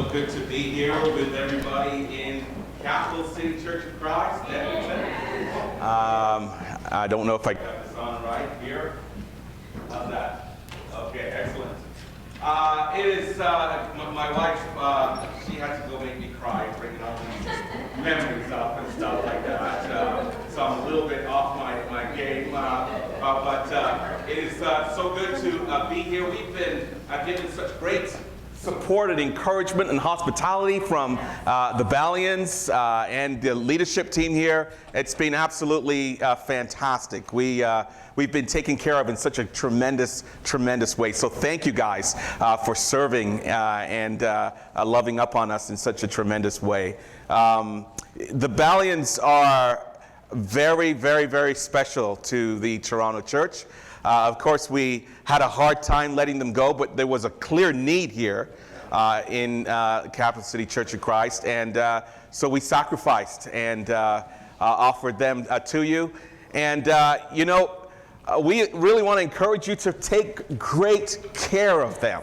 so good to be here with everybody in Capital City Church of Christ. I don't know if I got this on right here. How's that? Okay, excellent. It is my wife. She had to go make me cry, bringing all these memories up and stuff like that. So I'm a little bit off my game, but it is so good to be here. We've been given such great support and encouragement and hospitality from the Valians and the leadership team here. It's been absolutely fantastic. We've been taken care of in such a tremendous way. So thank you guys for serving and loving up on us in such a tremendous way. The Valians are very special to the Toronto Church. Of course, we had a hard time letting them go, but there was a clear need here in Capital City Church of Christ, and so we sacrificed and offered them to you. And we really want to encourage you to take great care of them.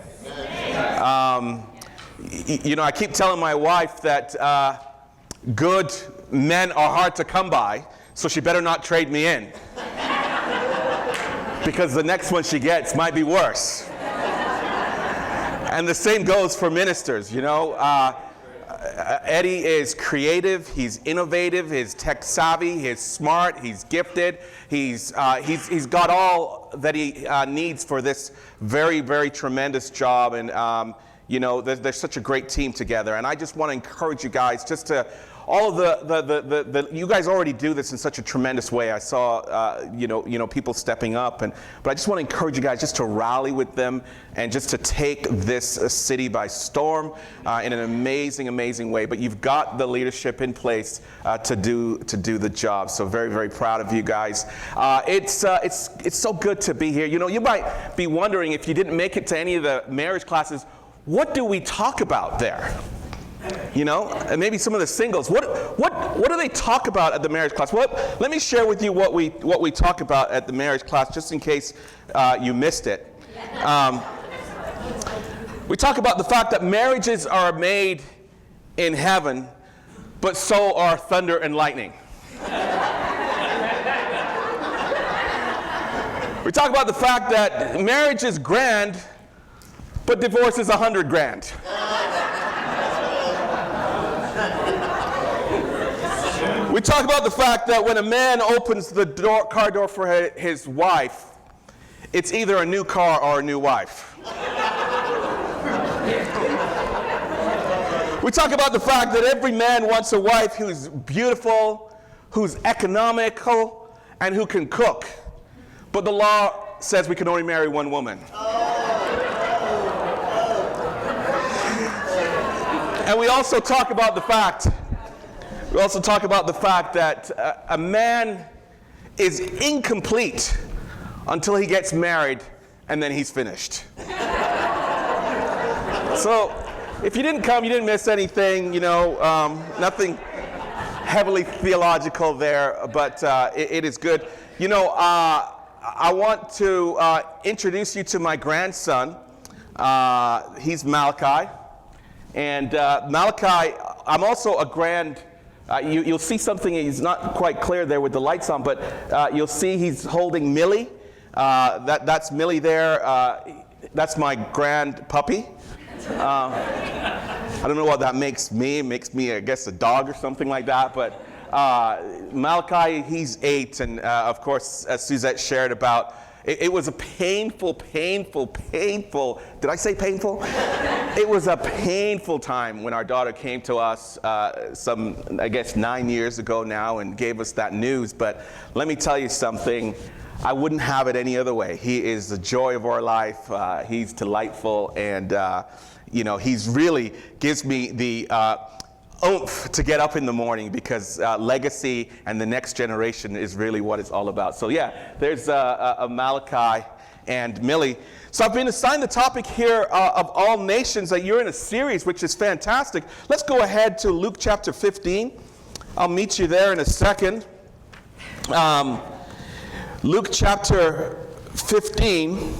I keep telling my wife that good men are hard to come by, so she better not trade me in, because the next one she gets might be worse. And the same goes for ministers, Eddie is creative, he's innovative, he's tech savvy, he's smart, he's gifted, he's got all that he needs for this very tremendous job. And there's such a great team together, and I just want to encourage you guys just to all of you guys already do this in such a tremendous way. I saw people stepping up, but I just want to encourage you guys just to rally with them and just to take this city by storm in an amazing way. But you've got the leadership in place to do the job. So very proud of you guys. It's so good to be here. You might be wondering, if you didn't make it to any of the marriage classes, what do we talk about there? And maybe some of the singles. What do they talk about at the marriage class? Let me share with you what we talk about at the marriage class, just in case you missed it. We talk about the fact that marriages are made in heaven, but so are thunder and lightning. We talk about the fact that marriage is grand, but divorce is 100 grand. We talk about the fact that when a man opens the car door for his wife, it's either a new car or a new wife. We talk about the fact that every man wants a wife who's beautiful, who's economical, and who can cook. But the law says we can only marry one woman. And we also talk about the fact that a man is incomplete until he gets married, and then he's finished. So if you didn't come, you didn't miss anything, nothing heavily theological there, but it is good. I want to introduce you to my grandson. He's Malachi. And Malachi, I'm also a grand... you'll see something, he's not quite clear there with the lights on, but you'll see he's holding Millie. That's Millie there. That's my grand puppy. I don't know what that makes me. It makes me, I guess, a dog or something like that. But Malachi, he's 8. And of course, as Suzette shared about, it was a painful, did I say painful? It was a painful time when our daughter came to us some, I guess, 9 years ago now and gave us that news. But let me tell you something, I wouldn't have it any other way. He is the joy of our life. He's delightful, and he's really gives me the oomph to get up in the morning, because legacy and the next generation is really what it's all about. So yeah, there's a Malachi and Millie. So I've been assigned the topic here of all nations, that you're in a series, which is fantastic. Let's go ahead to Luke chapter 15. I'll meet you there in a second. Luke chapter 15.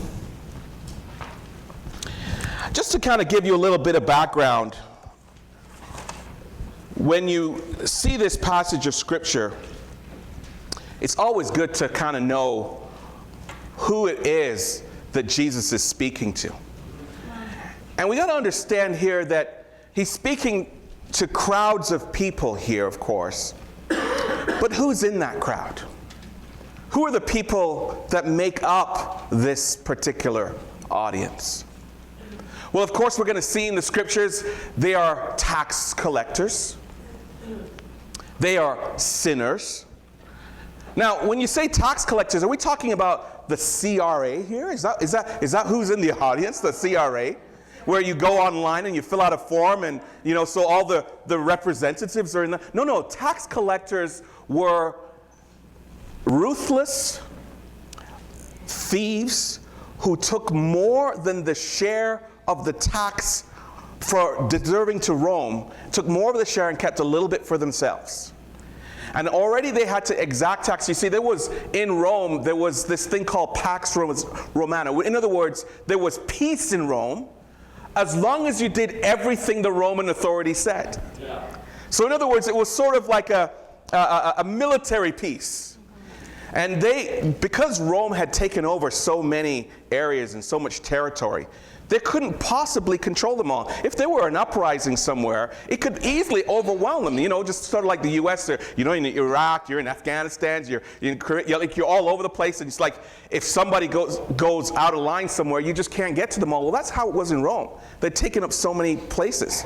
Just to kind of give you a little bit of background when you see this passage of Scripture, it's always good to kind of know who it is that Jesus is speaking to. And we got to understand here that he's speaking to crowds of people here, of course. But who's in that crowd? Who are the people that make up this particular audience? Well, of course, we're going to see in the Scriptures, they are tax collectors. They are sinners. Now, when you say tax collectors, are we talking about the CRA here? Is that who's in the audience, the CRA? Where you go online and you fill out a form and, so all the representatives are in the... No, tax collectors were ruthless thieves who took more than the share of the tax for deserving to Rome, took more of the share and kept a little bit for themselves. And already they had to exact tax. You see, in Rome, there was this thing called Pax Romana. In other words, there was peace in Rome as long as you did everything the Roman authorities said. Yeah. So in other words, it was sort of like a military peace. And because Rome had taken over so many areas and so much territory, they couldn't possibly control them all. If there were an uprising somewhere, it could easily overwhelm them. Just sort of like the U.S. In Iraq, you're in Afghanistan, you're in Korea, you're all over the place. And it's like if somebody goes out of line somewhere, you just can't get to them all. Well, that's how it was in Rome. They'd taken up so many places.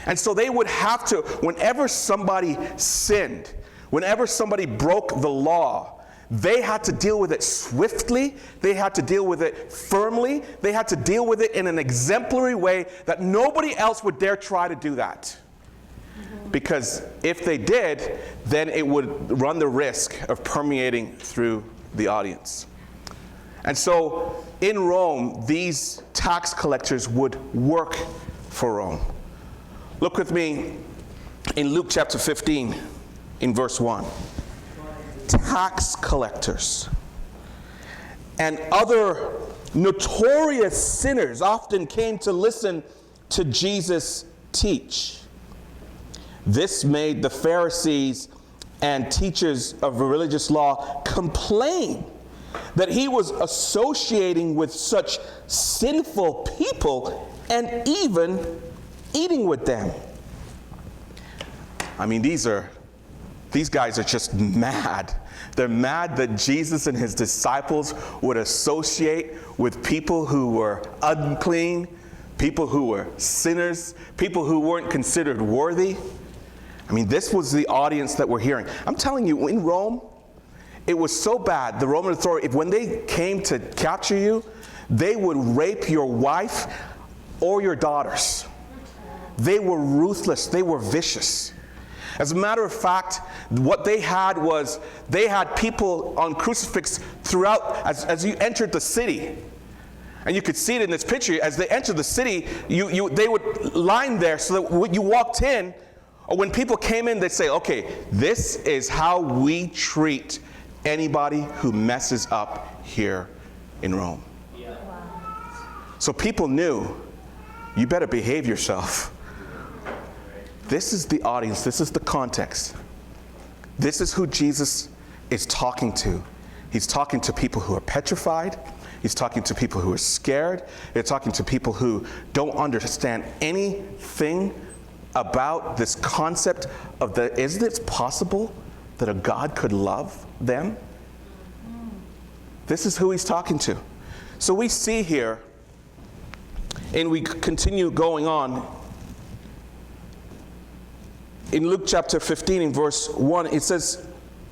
And so they would have to, whenever somebody sinned, whenever somebody broke the law, they had to deal with it swiftly. They had to deal with it firmly. They had to deal with it in an exemplary way that nobody else would dare try to do that. Because if they did, then it would run the risk of permeating through the audience. And so in Rome, these tax collectors would work for Rome. Look with me in Luke chapter 15 in verse 1. Tax collectors and other notorious sinners often came to listen to Jesus teach. This made the Pharisees and teachers of religious law complain that he was associating with such sinful people and even eating with them. I mean, these guys are just mad. They're mad that Jesus and his disciples would associate with people who were unclean, people who were sinners, people who weren't considered worthy. I mean, this was the audience that we're hearing. I'm telling you, in Rome, it was so bad, the Roman authority, when they came to capture you, they would rape your wife or your daughters. They were ruthless. They were vicious. As a matter of fact, what they had was, they had people on crucifix throughout, as you entered the city. And you could see it in this picture. As they entered the city, they would line there so that when you walked in, or when people came in, they'd say, okay, this is how we treat anybody who messes up here in Rome. Yeah. Wow. So people knew, you better behave yourself. This is the audience. This is the context. This is who Jesus is talking to. He's talking to people who are petrified. He's talking to people who are scared. He's talking to people who don't understand anything about this concept of is it possible that a God could love them? This is who he's talking to. So we see here, and we continue going on, in Luke chapter 15, in verse 1, it says,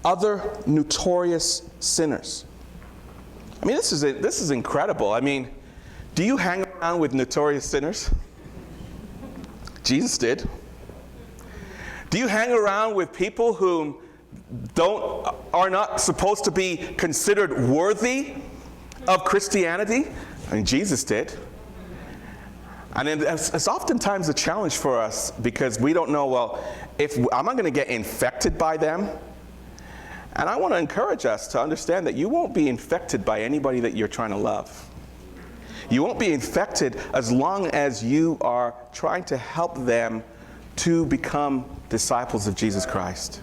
other notorious sinners. I mean, this is incredible. I mean, do you hang around with notorious sinners? Jesus did. Do you hang around with people who are not supposed to be considered worthy of Christianity? I mean, Jesus did. And it's oftentimes a challenge for us because we don't know, well, am I going to get infected by them? And I want to encourage us to understand that you won't be infected by anybody that you're trying to love. You won't be infected as long as you are trying to help them to become disciples of Jesus Christ.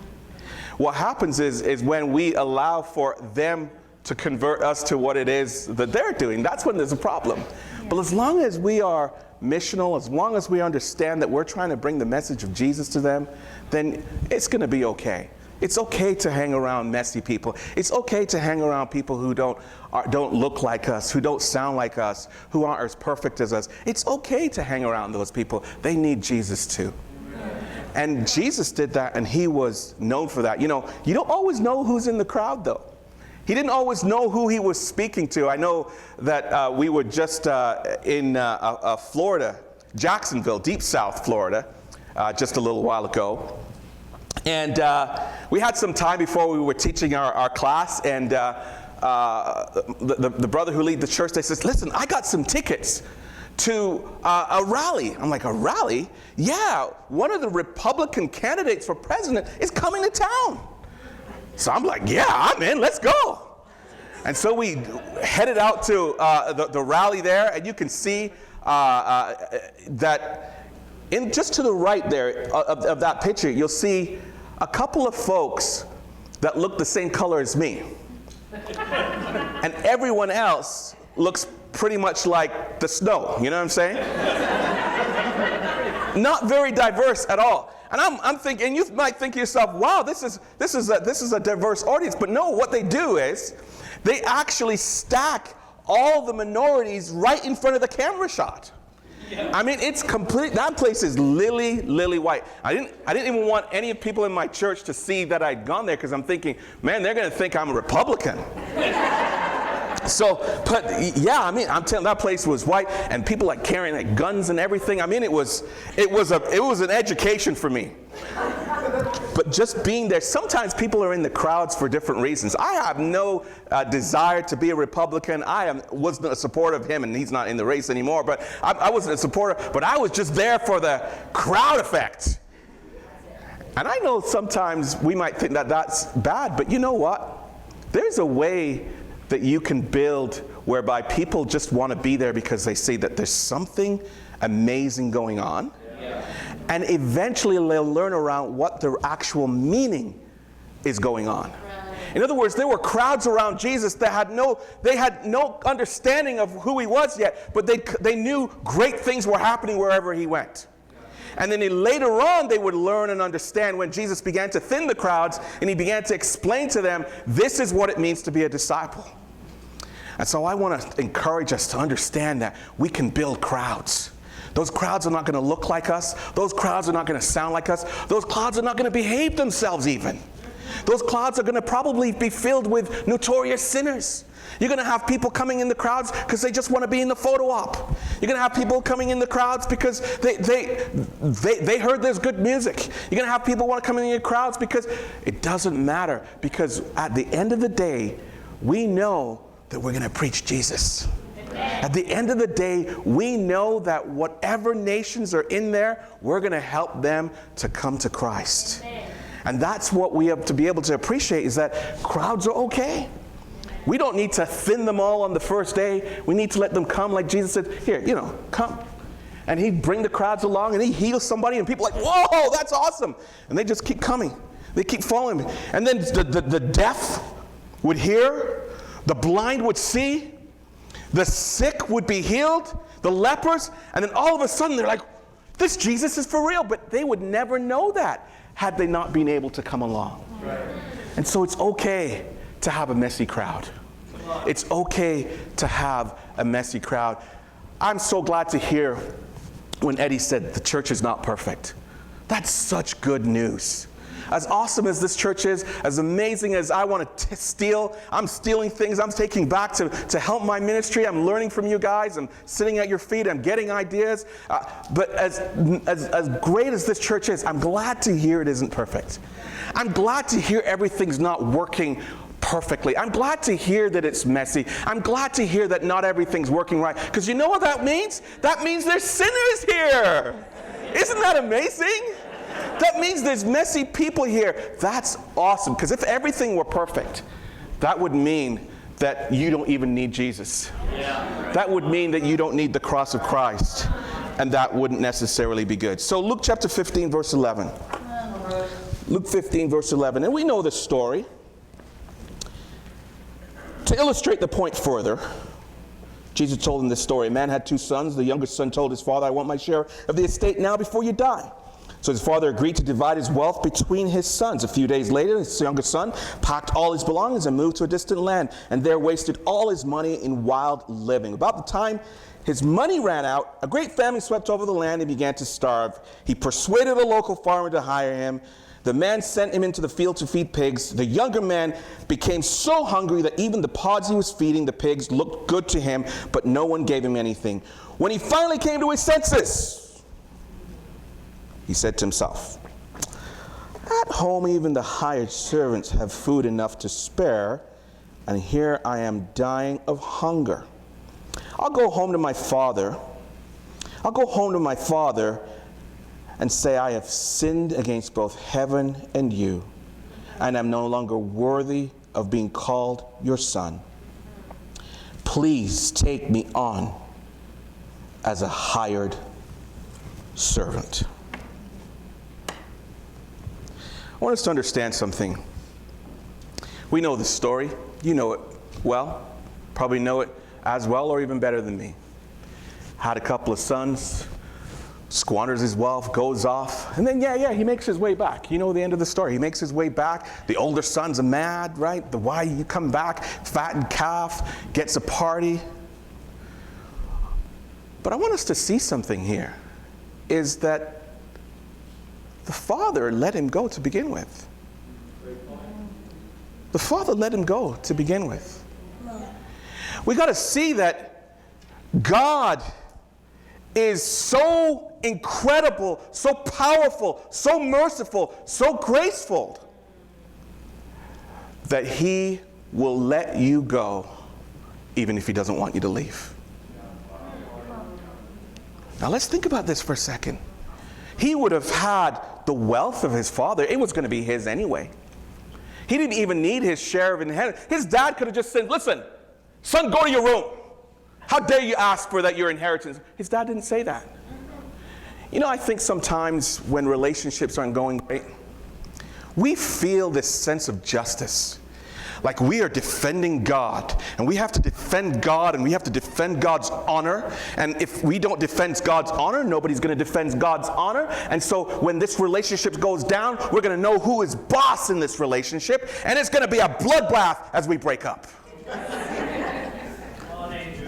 What happens is when we allow for them to convert us to what it is that they're doing, that's when there's a problem. Yeah. But as long as we are missional, as long as we understand that we're trying to bring the message of Jesus to them, then it's going to be okay. It's okay to hang around messy people. It's okay to hang around people who don't look like us, who don't sound like us, who aren't as perfect as us. It's okay to hang around those people. They need Jesus too. And Jesus did that, and he was known for that. You know, you don't always know who's in the crowd, though. He didn't always know who he was speaking to. I know that we were just in Florida, Jacksonville, deep South Florida, just a little while ago. And we had some time before we were teaching our class, and the brother who leads the church, they says, listen, I got some tickets to a rally. I'm like, a rally? Yeah, one of the Republican candidates for president is coming to town. So I'm like, yeah, I'm in, let's go. And so we headed out to the rally there, and you can see that just to the right there of that picture, you'll see a couple of folks that look the same color as me. And everyone else looks pretty much like the snow, you know what I'm saying? Not very diverse at all. And I'm thinking, and you might think to yourself, wow, this is a diverse audience. But no, what they do is they actually stack all the minorities right in front of the camera shot. I mean, it's complete. That place is lily white. I didn't even want any people in my church to see that I'd gone there, because I'm thinking, man, they're going to think I'm a Republican. So, but yeah, I mean, I'm telling you, that place was white, and people like carrying like guns and everything. I mean, it was an education for me. But just being there, sometimes people are in the crowds for different reasons. I have no desire to be a Republican. Wasn't a supporter of him, and he's not in the race anymore. But I wasn't a supporter. But I was just there for the crowd effect. And I know sometimes we might think that that's bad, but you know what? There's a way that you can build whereby people just want to be there because they see that there's something amazing going on. Yeah. And eventually they'll learn around what the actual meaning is going on. Right. In other words, there were crowds around Jesus that had no understanding of who he was yet, but they knew great things were happening wherever he went. And then later on, they would learn and understand when Jesus began to thin the crowds and he began to explain to them, this is what it means to be a disciple. And so I want to encourage us to understand that we can build crowds. Those crowds are not going to look like us. Those crowds are not going to sound like us. Those crowds are not going to behave themselves even. Those crowds are going to probably be filled with notorious sinners. You're going to have people coming in the crowds because they just want to be in the photo op. You're going to have people coming in the crowds because they heard there's good music. You're going to have people want to come in the crowds because it doesn't matter. Because at the end of the day, we know that we're going to preach Jesus. Amen. At the end of the day, we know that whatever nations are in there, we're going to help them to come to Christ. Amen. And that's what we have to be able to appreciate, is that crowds are okay. We don't need to thin them all on the first day. We need to let them come, like Jesus said, here, come. And he'd bring the crowds along and he heals somebody and people are like, whoa, that's awesome. And they just keep coming. They keep following me. And then the deaf would hear, the blind would see, the sick would be healed, the lepers, and then all of a sudden they're like, this Jesus is for real. But they would never know that had they not been able to come along. Right. And so it's okay to have a messy crowd. It's okay to have a messy crowd. I'm so glad to hear when Eddie said the church is not perfect. That's such good news. As awesome as this church is, as amazing as I want to steal, I'm stealing things I'm taking back to help my ministry. I'm learning from you guys. I'm sitting at your feet. I'm getting ideas. But as great as this church is, I'm glad to hear it isn't perfect. I'm glad to hear everything's not working perfectly. I'm glad to hear that it's messy. I'm glad to hear that not everything's working right. Because you know what that means? That means there's sinners here. Isn't that amazing? That means there's messy people here. That's awesome. Because if everything were perfect, that would mean that you don't even need Jesus. Yeah. That would mean that you don't need the cross of Christ. And that wouldn't necessarily be good. So Luke chapter 15, verse 11. Luke 15, verse 11. And we know this story. To illustrate the point further, Jesus told him this story. A man had 2 sons. The youngest son told his father, I want my share of the estate now before you die. So his father agreed to divide his wealth between his sons. A few days later, his youngest son packed all his belongings and moved to a distant land, and there wasted all his money in wild living. About the time his money ran out, a great famine swept over the land and began to starve. He persuaded a local farmer to hire him. The man sent him into the field to feed pigs. The younger man became so hungry that even the pods he was feeding the pigs looked good to him, but no one gave him anything. When he finally came to his senses, he said to himself, at home even the hired servants have food enough to spare, and here I am dying of hunger. I'll go home to my father and say, I have sinned against both heaven and you, and am no longer worthy of being called your son. Please take me on as a hired servant. I want us to understand something. We know this story. You know it well. Probably know it as well or even better than me. Had a couple of sons, squanders his wealth, goes off, and then he makes his way back. You know the end of the story. He makes his way back. The older son's are mad, right? Why you come back, fattened calf, gets a party. But I want us to see something here, is that the father let him go to begin with. The father let him go to begin with. We got to see that God is so incredible, so powerful, so merciful, so graceful, that he will let you go even if he doesn't want you to leave. Now let's think about this for a second. He would have had the wealth of his father. It was going to be his anyway. He didn't even need his share of inheritance. His dad could have just said, listen, son, go to your room. How dare you ask for that your inheritance? His dad didn't say that. You know, I think sometimes when relationships aren't going great, we feel this sense of justice. Like we are defending God, and we have to defend God, and we have to defend God's honor. And if we don't defend God's honor, nobody's going to defend God's honor. And so when this relationship goes down, we're going to know who is boss in this relationship, and it's going to be a bloodbath as we break up.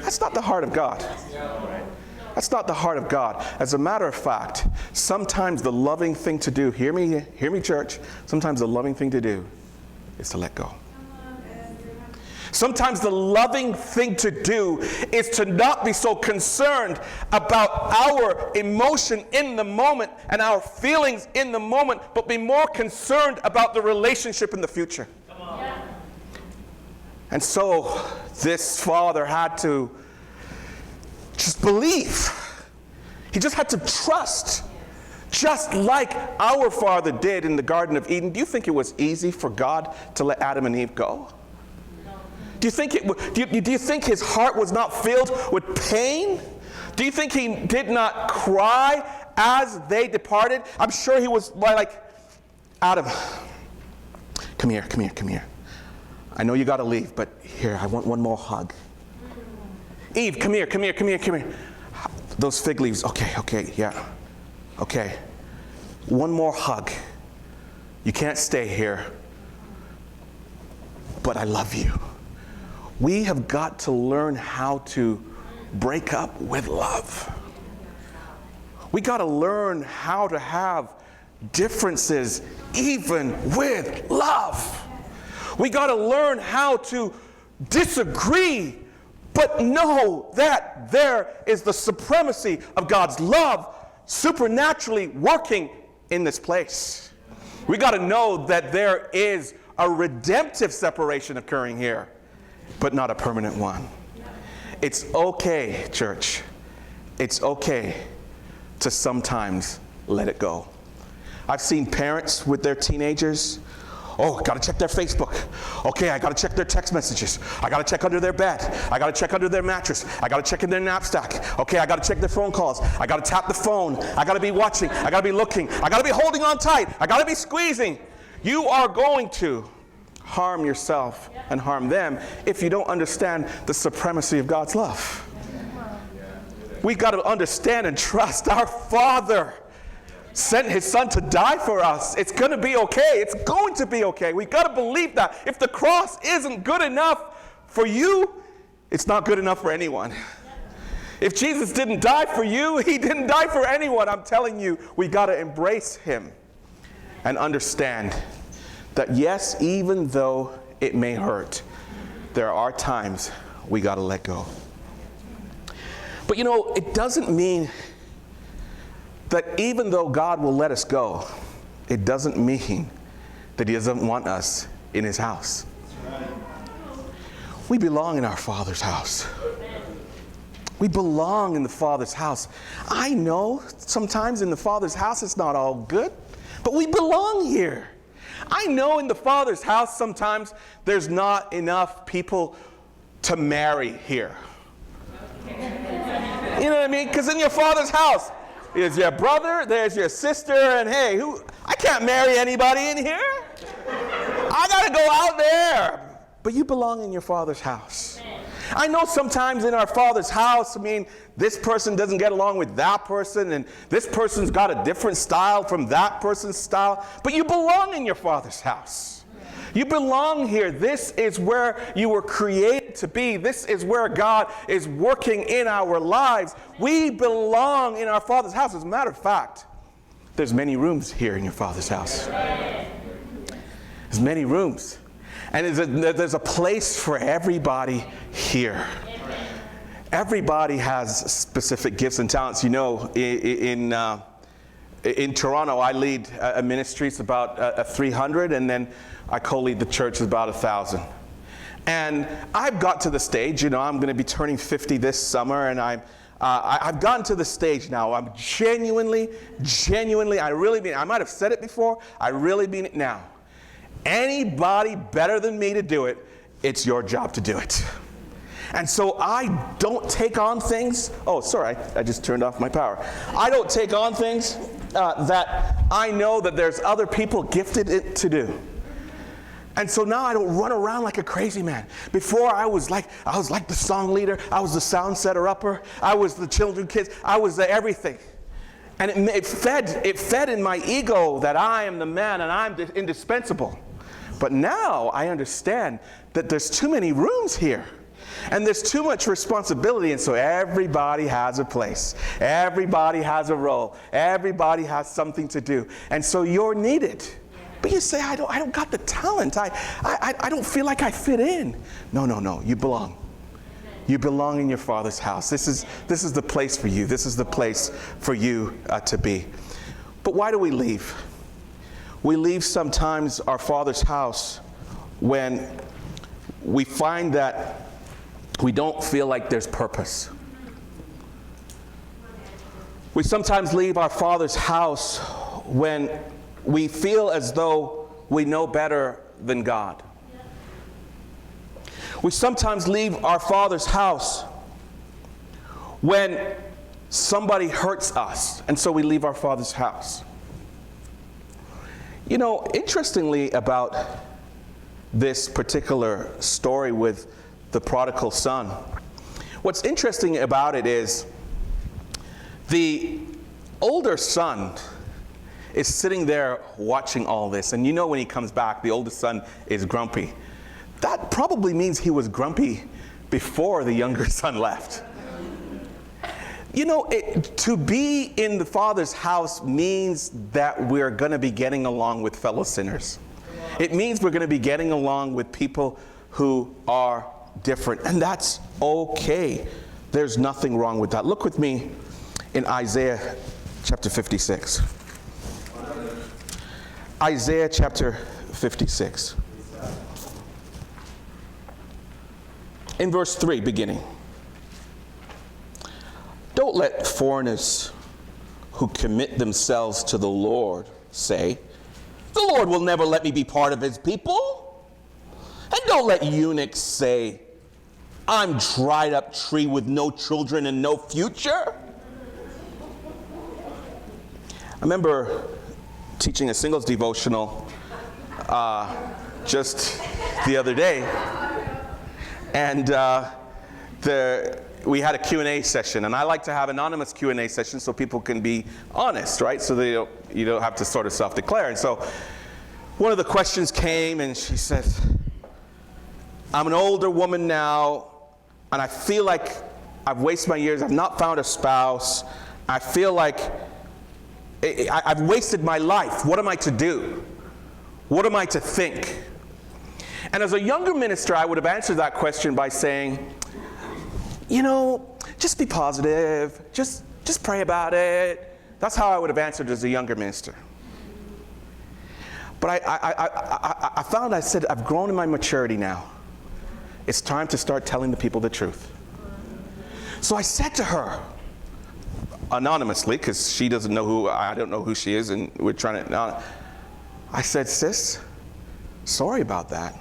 That's not the heart of God. That's not the heart of God. As a matter of fact, sometimes the loving thing to do, hear me church, sometimes the loving thing to do is to let go. Sometimes the loving thing to do is to not be so concerned about our emotion in the moment and our feelings in the moment, but be more concerned about the relationship in the future. Come on. Yeah. And so this father had to just believe. He just had to trust, just like our father did in the Garden of Eden. Do you think it was easy for God to let Adam and Eve go? Do you think his heart was not filled with pain? Do you think he did not cry as they departed? I'm sure he was like, Adam, come here. I know you got to leave, but here, I want one more hug. Eve, come here. Those fig leaves, okay, yeah. Okay, one more hug. You can't stay here, but I love you. We have got to learn how to break up with love. We got to learn how to have differences even with love. We got to learn how to disagree, but know that there is the supremacy of God's love supernaturally working in this place. We got to know that there is a redemptive separation occurring here, but not a permanent one. It's okay, church. It's okay to sometimes let it go. I've seen parents with their teenagers Oh, got to check their Facebook. Okay, I got to check their text messages. I got to check under their bed. I got to check under their mattress. I got to check in their knapsack. Okay, I got to check their phone calls. I got to tap the phone. I got to be watching. I got to be looking. I got to be holding on tight. I got to be squeezing. You are going to harm yourself and harm them if you don't understand the supremacy of God's love. We got to understand and trust our Father sent his son to die for us. It's going to be okay. It's going to be okay. We got to believe that. If the cross isn't good enough for you, it's not good enough for anyone. If Jesus didn't die for you, he didn't die for anyone. I'm telling you, we got to embrace him and understand that yes, even though it may hurt, there are times we got to let go. But you know, it doesn't mean that even though God will let us go, it doesn't mean that he doesn't want us in his house. We belong in our Father's house. We belong in the Father's house. I know sometimes in the Father's house it's not all good, but we belong here. I know in the Father's house sometimes there's not enough people to marry here. You know what I mean? Because in your Father's house, there's your brother, there's your sister, and hey, I can't marry anybody in here. I got to go out there. But you belong in your Father's house. I know sometimes in our Father's house, this person doesn't get along with that person, and this person's got a different style from that person's style, but you belong in your Father's house. You belong here. This is where you were created to be. This is where God is working in our lives. We belong in our Father's house. As a matter of fact, there's many rooms here in your Father's house. There's many rooms. And there's a place for everybody here. Everybody has specific gifts and talents. You know, in Toronto, I lead a ministry. It's about 300, and then I co-lead the church. It's about 1,000. And I've got to the stage, you know, I'm going to be turning 50 this summer, and I've gotten to the stage now. I'm genuinely, I really mean it. I might have said it before. I really mean it now. Anybody better than me to do it, it's your job to do it. And so I don't take on things. Oh, sorry, I just turned off my power. I don't take on things that I know that there's other people gifted to do. And so now I don't run around like a crazy man. Before I was like the song leader, I was the sound setter upper, I was the children kids, I was the everything. And it fed in my ego that I am the man and I'm indispensable. But now I understand that there's too many rooms here. And there's too much responsibility, and so everybody has a place. Everybody has a role. Everybody has something to do. And so you're needed. But you say, I don't got the talent. I don't feel like I fit in. No, you belong. You belong in your Father's house. This is the place for you. This is the place for you to be. But why do we leave? We leave sometimes our Father's house when we find that we don't feel like there's purpose. We sometimes leave our Father's house when we feel as though we know better than God. We sometimes leave our Father's house when somebody hurts us, and so we leave our Father's house. You know, interestingly about this particular story with the prodigal son, what's interesting about it is the older son is sitting there watching all this. And you know when he comes back, the oldest son is grumpy. That probably means he was grumpy before the younger son left. You know, to be in the Father's house means that we're going to be getting along with fellow sinners. It means we're going to be getting along with people who are different. And that's okay. There's nothing wrong with that. Look with me in Isaiah chapter 56. Isaiah chapter 56. In verse 3, beginning. Don't let foreigners who commit themselves to the Lord say, The Lord will never let me be part of his people. And don't let eunuchs say, I'm dried up tree with no children and no future. I remember teaching a singles devotional just the other day, and we had a Q&A session, and I like to have anonymous Q&A sessions so people can be honest, right? So you don't have to sort of self-declare. And so one of the questions came, and she said, I'm an older woman now, and I feel like I've wasted my years. I've not found a spouse. I feel like I've wasted my life. What am I to do? What am I to think? And as a younger minister, I would have answered that question by saying, just be positive. Just pray about it. That's how I would have answered as a younger minister. But I found, I said, I've grown in my maturity now. It's time to start telling the people the truth. So I said to her, anonymously, because she doesn't know I don't know who she is, and we're trying to, I said, sis, sorry about that.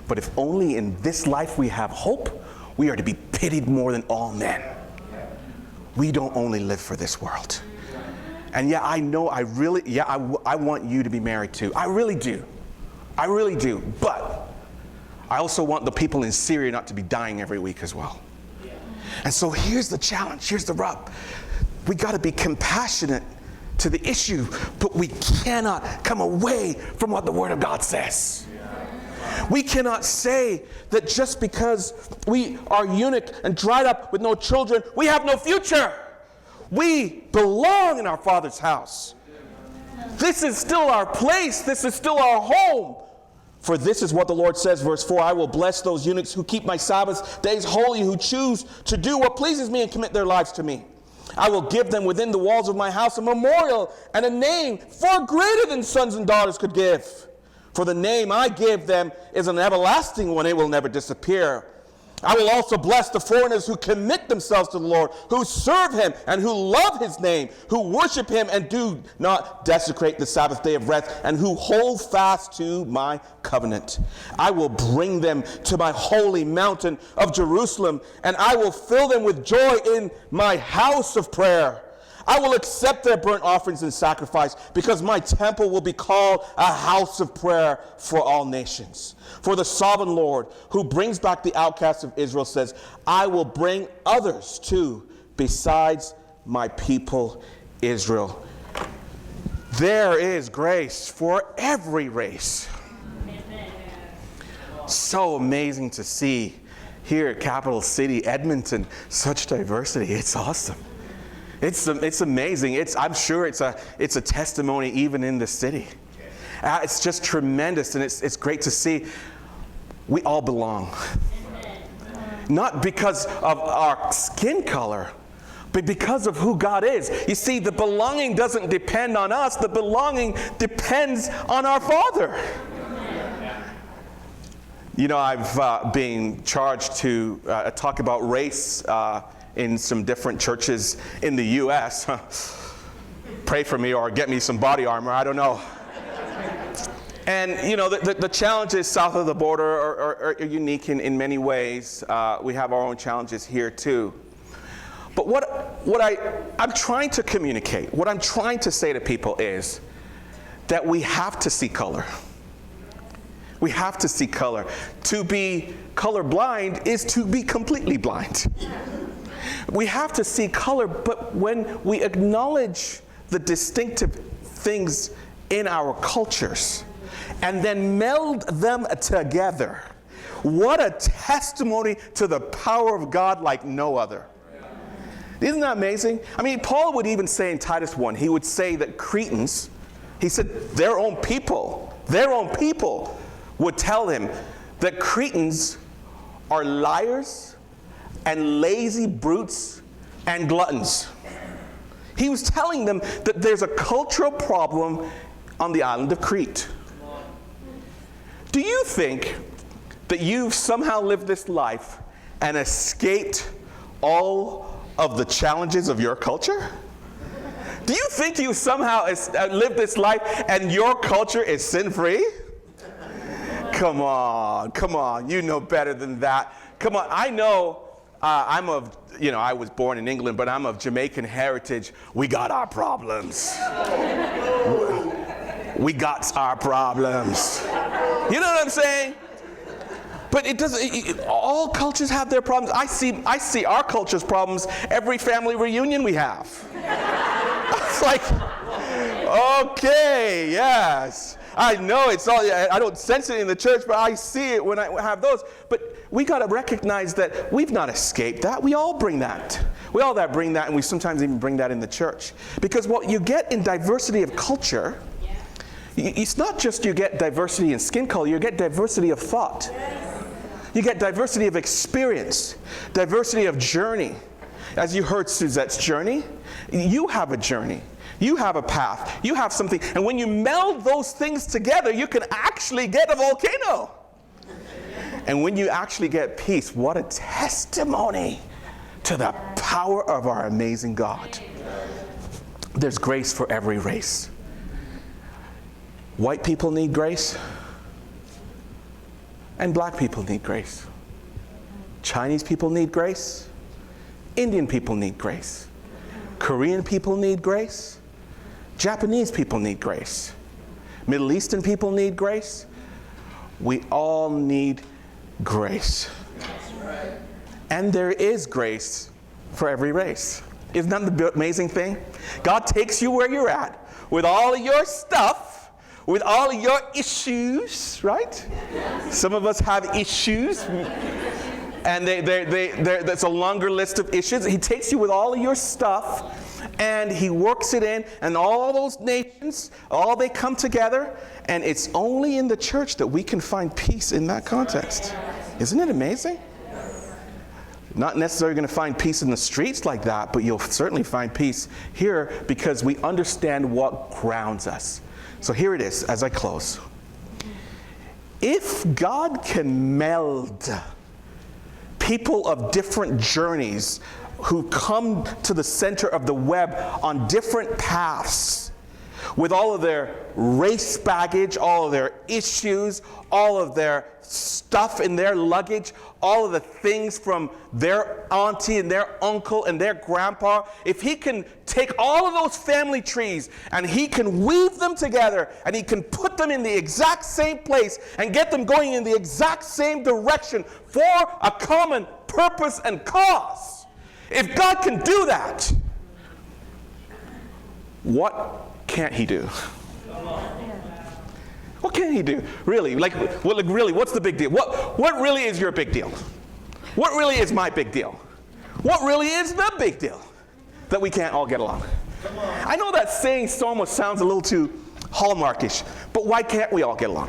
But if only in this life we have hope, we are to be pitied more than all men. We don't only live for this world. And yeah, I know I want you to be married too. I really do. I really do. But I also want the people in Syria not to be dying every week as well. And so here's the challenge, here's the rub. We got to be compassionate to the issue, but we cannot come away from what the Word of God says. We cannot say that just because we are eunuch and dried up with no children, we have no future. We belong in our Father's house. This is still our place. This is still our home. For this is what the Lord says, verse 4, I will bless those eunuchs who keep my Sabbath days holy, who choose to do what pleases me and commit their lives to me. I will give them within the walls of my house a memorial and a name far greater than sons and daughters could give. For the name I give them is an everlasting one, it will never disappear. I will also bless the foreigners who commit themselves to the Lord, who serve him and who love his name, who worship him and do not desecrate the Sabbath day of rest, and who hold fast to my covenant. I will bring them to my holy mountain of Jerusalem, and I will fill them with joy in my house of prayer. I will accept their burnt offerings and sacrifice, because my temple will be called a house of prayer for all nations. For the sovereign Lord, who brings back the outcasts of Israel, says, I will bring others too, besides my people Israel. There is grace for every race. So amazing to see here at Capital City, Edmonton, such diversity. It's awesome. It's amazing. I'm sure it's a testimony even in the city. It's just tremendous, and it's great to see we all belong. Not because of our skin color, but because of who God is. You see, the belonging doesn't depend on us. The belonging depends on our Father. I've been charged to talk about race in some different churches in the U.S. Pray for me or get me some body armor, I don't know. And, the challenges south of the border are unique in many ways. We have our own challenges here, too. But what I'm trying to communicate, what I'm trying to say to people is that we have to see color. We have to see color. To be colorblind is to be completely blind. We have to see color, but when we acknowledge the distinctive things in our cultures and then meld them together, what a testimony to the power of God like no other. Isn't that amazing? I mean, Paul would even say in Titus 1, he would say that Cretans, he said their own people would tell him that Cretans are liars and lazy brutes and gluttons. He was telling them that there's a cultural problem on the island of Crete. Do you think that you've somehow lived this life and escaped all of the challenges of your culture? Do you think you somehow live this life and your culture is sin-free? Come on. You know better than that. Come on. I know I was born in England, but I'm of Jamaican heritage. We got our problems. We got our problems. You know what I'm saying? But it doesn't. All cultures have their problems. I see our culture's problems every family reunion we have. It's like, okay, yes. I know it's all. I don't sense it in the church, but I see it when I have those. But we got to recognize that we've not escaped that. We all bring that. We all bring that, and we sometimes even bring that in the church. Because what you get in diversity of culture, it's not just you get diversity in skin color. You get diversity of thought. You get diversity of experience, diversity of journey. As you heard Suzette's journey, you have a journey. You have a path. You have something. And when you meld those things together, you can actually get a volcano. And when you actually get peace, what a testimony to the power of our amazing God. There's grace for every race. White people need grace. And black people need grace. Chinese people need grace. Indian people need grace. Korean people need grace. Japanese people need grace. Middle Eastern people need grace. We all need grace. And there is grace for every race. Isn't that the amazing thing? God takes you where you're at with all of your stuff, with all of your issues, right? Some of us have issues. And that's a longer list of issues. He takes you with all of your stuff, and he works it in, and all those nations, all they come together, and it's only in the church that we can find peace in that context. Isn't it amazing? Not necessarily going to find peace in the streets like that, but you'll certainly find peace here because we understand what grounds us. So here it is as I close. If God can meld people of different journeys who come to the center of the web on different paths with all of their race baggage, all of their issues, all of their stuff in their luggage, all of the things from their auntie and their uncle and their grandpa, if he can take all of those family trees and he can weave them together and he can put them in the exact same place and get them going in the exact same direction for a common purpose and cause, if God can do that, what can't he do? What can he do? Really? Really, what's the big deal? What really is your big deal? What really is my big deal? What really is the big deal? That we can't all get along. I know that saying almost sounds a little too Hallmarkish, but why can't we all get along?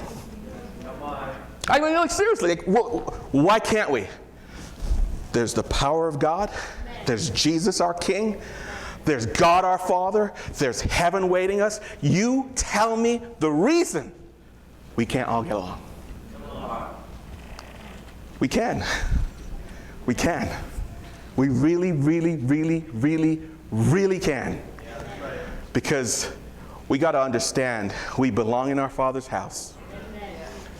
I mean, like, seriously, why can't we? There's the power of God. There's Jesus, our King. There's God, our Father. There's heaven waiting us. You tell me the reason we can't all get along. We can. We can. We really, really, really, really, really can. Because we got to understand we belong in our Father's house.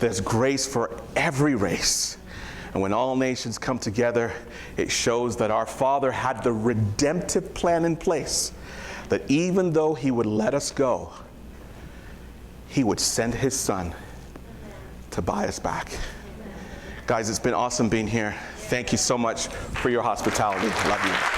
There's grace for every race. And when all nations come together, it shows that our Father had the redemptive plan in place, that even though he would let us go, he would send his Son to buy us back. Guys, it's been awesome being here. Thank you so much for your hospitality. Love you.